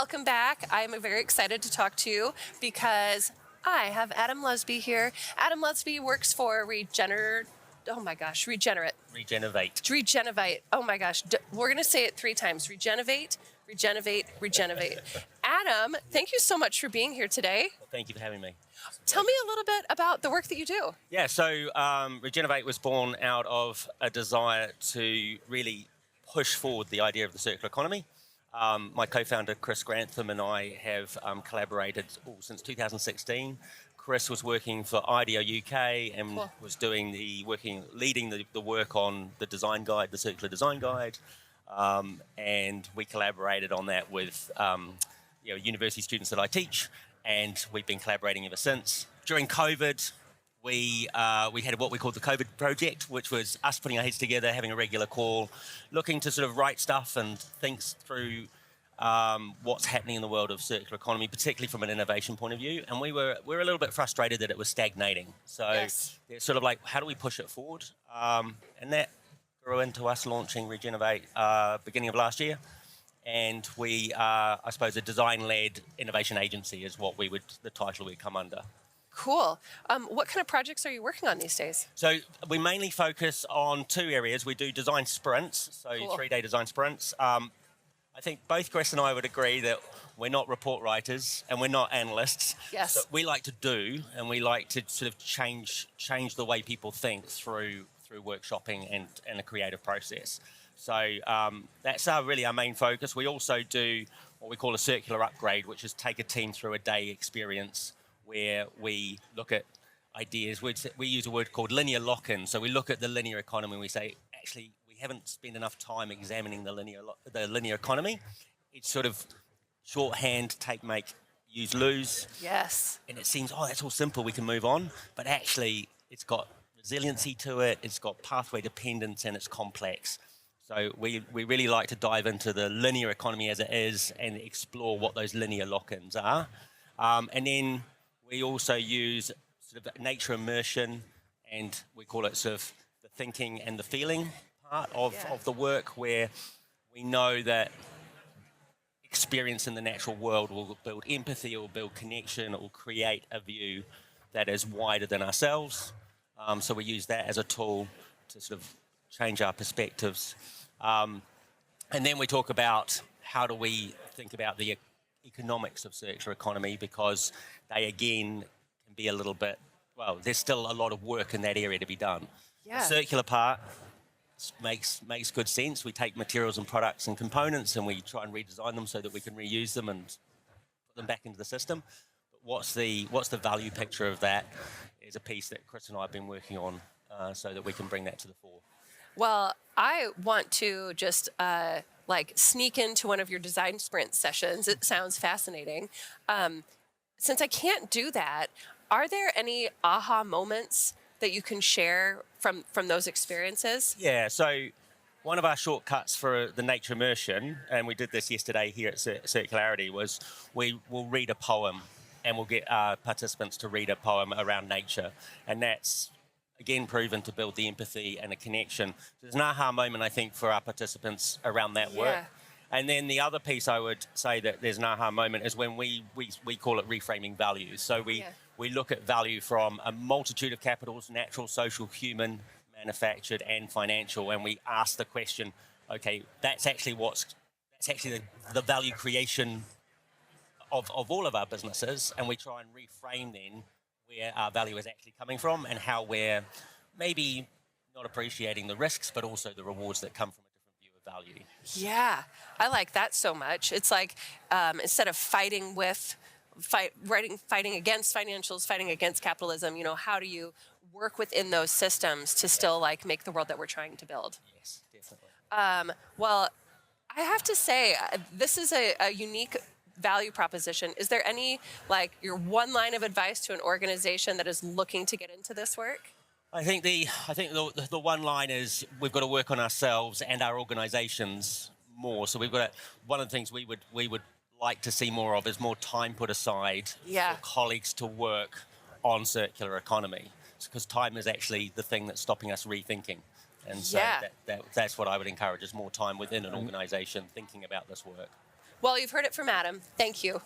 Welcome back. I'm very excited to talk to you because I have Adam Lusby here. Adam Lusby works for Regenerate. Regenovate. Oh my gosh. We're going to say it 3 times. Regenovate. Adam, thank you so much for being here today. Well, thank you for having me. Tell me a little bit about the work that you do. Yeah, so Regenovate was born out of a desire to really push forward the idea of the circular economy. My co-founder, Chris Grantham, and I have collaborated since 2016. Chris was working for IDEO UK and Cool. was leading the work on the design guide, the circular design guide, and we collaborated on that with university students that I teach, and we've been collaborating ever since. During COVID, we had what we called the COVID project, which was us putting our heads together, having a regular call, looking to sort of write stuff and think through what's happening in the world of circular economy, particularly from an innovation point of view. And we were a little bit frustrated that it was stagnating. So Yes. It's sort of like, how do we push it forward? And that grew into us launching Regenovate beginning of last year. And we are, I suppose, a design-led innovation agency is the title we'd come under. Cool. What kind of projects are you working on these days? So we mainly focus on 2 areas. We do design sprints, so Cool. 3-day design sprints. I think both Chris and I would agree that we're not report writers and we're not analysts. Yes. So we like to do, and we like to sort of change the way people think through workshopping and a creative process. So that's really our main focus. We also do what we call a circular upgrade, which is take a team through a day experience where we look at ideas. We use a word called linear lock-in. So we look at the linear economy and we say, actually, we haven't spent enough time examining the linear economy. It's sort of shorthand, take, make, use, lose. Yes. And it seems, that's all simple, we can move on. But actually, it's got resiliency to it, it's got pathway dependence, and it's complex. So we really like to dive into the linear economy as it is and explore what those linear lock-ins are. And then we also use sort of nature immersion, and we call it sort of the thinking and the feeling part of the work, where we know that experience in the natural world will build empathy, it will build connection, it will create a view that is wider than ourselves. So we use that as a tool to sort of change our perspectives. And then we talk about how do we think about the economics of circular economy, because they, again, can be a little bit, there's still a lot of work in that area to be done. Yeah. The circular part makes good sense. We take materials and products and components and we try and redesign them so that we can reuse them and put them back into the system. But what's the value picture of that is a piece that Chris and I have been working on so that we can bring that to the fore. Well, I want to just sneak into one of your design sprint sessions. It sounds fascinating. Since I can't do that, are there any aha moments that you can share from those experiences? Yeah, so one of our shortcuts for the nature immersion, and we did this yesterday here at Circularity, was we will read a poem and we'll get our participants to read a poem around nature. And that's, again, proven to build the empathy and a connection. There's an aha moment, I think, for our participants around that work. And then the other piece I would say that there's an aha moment is when we call it reframing values. So we look at value from a multitude of capitals: natural, social, human, manufactured, and financial. And we ask the question, okay, that's actually the value creation of all of our businesses. And we try and reframe then where our value is actually coming from and how we're maybe not appreciating the risks, but also the rewards that come from a different view of value. Yeah, I like that so much. It's like instead of fighting against financials, fighting against capitalism, how do you work within those systems to still make the world that we're trying to build? Yes, definitely. Well, I have to say, this is a unique value proposition. Is there any your one line of advice to an organization that is looking to get into this work? I think the one line is we've got to work on ourselves and our organisations more. So one of the things we would like to see more of is more time put aside for colleagues to work on circular economy, because time is actually the thing that's stopping us rethinking. And so that's what I would encourage, is more time within an organisation thinking about this work. Well, you've heard it from Adam. Thank you.